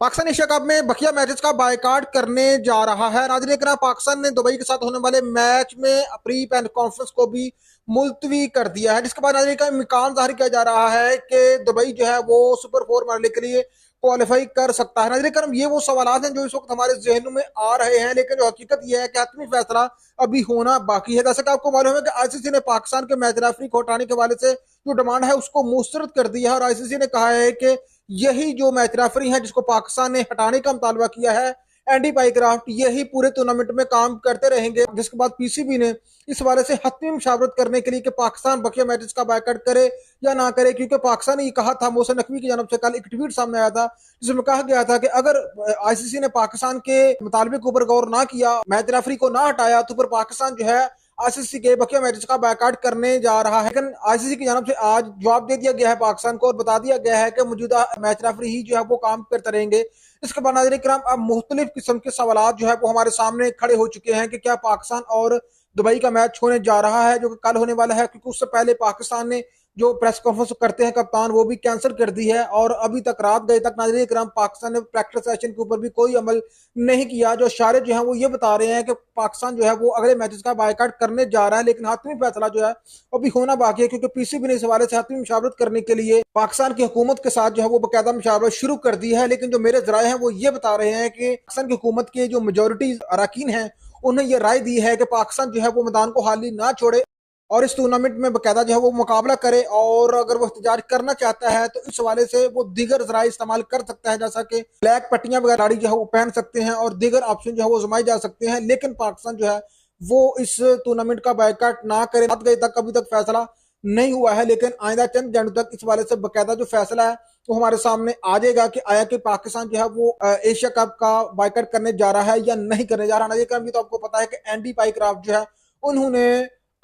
Pakistan Asia cup में बकिया matches का boycott करने जा रहा है। नाज़रीन इकराम, पाकिस्तान ने दुबई के साथ होने वाले मैच में प्री पैन कॉन्फ्रेंस को भी मुलतवी कर दिया है, जिसके बाद नाज़रीन का इम्कान जाहिर किया जा रहा है कि दुबई जो है वो सुपर फोर मरने के लिए क्वालिफाई कर सकता है। नाज़रीन करम, ये वो सवाल हैं जो इस वक्त हमारे जहनों में आ रहे हैं, लेकिन जो हकीकत यह है कि हतमी फैसला अभी होना बाकी है। जैसे कि आपको मालूम है कि आईसीसी ने पाकिस्तान के मैच रेफरी को हटाने के हवाले से जो डिमांड है उसको मुस्तरद कर दी है, और आईसीसी ने कहा है कि यही जो मैच रेफरी है जिसको पाकिस्तान ने हटाने का मुतालबा किया है, एंडी पाइक्राफ्ट, यही पूरे टूर्नामेंट में काम करते रहेंगे। जिसके बाद पीसीबी ने इस हवाले से हतमी मुशावरत करने के लिए कि पाकिस्तान बकिया मैचेस का बायकॉट करे या ना करे, क्योंकि पाकिस्तान ने ये कहा था, मोहसिन नकवी की जानब से कल एक ट्वीट सामने आया था जिसमें कहा गया था कि अगर आईसीसी ने पाकिस्तान के मुतालबे के ऊपर गौर ना किया, मैच रेफरी को ना हटाया, तो फिर पाकिस्तान जो है आईसीसी के बकिया मैचेस का बायकॉट करने जा रहा है। लेकिन आईसीसी की जानब से आज जवाब दे दिया गया है पाकिस्तान को, और बता दिया गया है कि मौजूदा मैच रेफरी ही जो है वो काम करते रहेंगे। इसके बाद नाज़रीन किराम, अब मुख्तलिफ किस्म के सवाल जो है वो हमारे सामने खड़े हो चुके हैं कि क्या पाकिस्तान और दुबई का मैच होने जा रहा है जो कि कल होने वाला है, क्योंकि उससे पहले पाकिस्तान ने जो प्रेस कॉन्फ्रेंस करते हैं कप्तान, वो भी कैंसिल कर दी है, और अभी तक रात गए तक नाज़रीन किराम पाकिस्तान ने प्रैक्टिस सेशन के ऊपर भी कोई अमल नहीं किया। जो इशारे जो है वो ये बता रहे हैं कि पाकिस्तान जो है वो अगले मैचेस का बायकॉट करने जा रहा है, लेकिन हाथमी फैसला जो है अभी होना बाकी है, क्योंकि पीसीबी ने इस हवाले से हाथमी मुशावरत करने के लिए पाकिस्तान की हुकूमत के साथ जो है वो बाकायदा मुशावरत शुरू कर दी है। लेकिन जो मेरे जराए हैं वो ये बता रहे हैं कि पाकिस्तान की हुकूमत के जो मेजोरिटी अरकान हैं उन्हें यह राय दी है कि पाकिस्तान जो है वो मैदान को हाली ना छोड़े और इस टूर्नामेंट में बाकायदा जो है वो मुकाबला करे, और अगर वो एहतजाज करना चाहता है तो इस हवाले से वो दीगर जराए इस्तेमाल कर सकता है, जैसा कि ब्लैक पट्टियां वगैरह गाड़ी जो है वो पहन सकते हैं और दीगर ऑप्शन जो है वो जमाए जा सकते हैं। लेकिन पाकिस्तान जो है वो इस टूर्नामेंट का बायकॉट ना करे। रात गए तक अभी तक फैसला नहीं हुआ है, लेकिन आइंदा चंद घंटों तक इस हवाले से बाकायदा जो फैसला है वो हमारे सामने आ जाएगा कि आया कि पाकिस्तान जो है वो एशिया कप का बायकॉट करने जा रहा है या नहीं करने जा रहा है। ये तो आपको पता है कि एंडी पाइक्राफ्ट जो है उन्होंने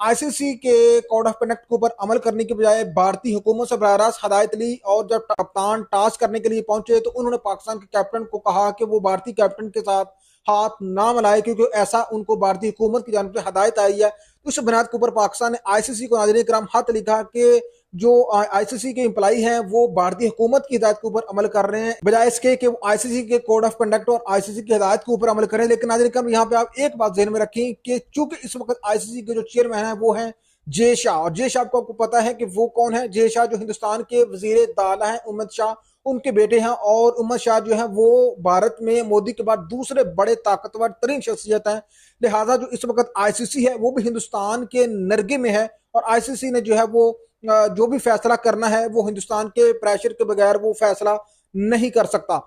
आईसीसी के कोड ऑफ कंडक्ट के ऊपर अमल करने के बजाय भारतीय हुकूमत से बराह रास्त हदायत ली, और जब कप्तान टॉस करने के लिए पहुंचे तो उन्होंने पाकिस्तान के कैप्टन को कहा कि वो भारतीय कैप्टन के साथ हाथ ना मिलाए, क्योंकि ऐसा उनको भारतीय हुकूमत की जानब से हदायत आई है। तो उस बुनियाद के ऊपर पाकिस्तान ने आईसीसी को नाज़रीन किराम खत लिखा कि जो आईसीसी के एम्प्लॉई हैं वो भारतीय हुकूमत की हिदायत के ऊपर अमल कर रहे हैं, बजाय इसके कि वो आईसीसी के कोड ऑफ कंडक्ट और आईसीसी की हिदायत के ऊपर अमल करें। लेकिन नाज़रीन किराम, यहाँ पे आप एक बात ध्यान में रखें कि चूंकि इस वक्त आईसीसी के जो चेयरमैन है वो है जय शाह, और जय शाह को आपको पता है कि वो कौन है। जय शाह जो हिंदुस्तान के वजीर दाला हैं, उम्मद शाह उनके बेटे हैं, और उम्मद शाह जो है वो भारत में मोदी के बाद दूसरे बड़े ताकतवर तरीन शख्सियत हैं। लिहाजा जो इस वक्त आईसीसी है वो भी हिंदुस्तान के नरगे में है, और आईसीसी ने जो है वो जो भी फैसला करना है वो हिंदुस्तान के प्रेशर के बगैर वो फैसला नहीं कर सकता।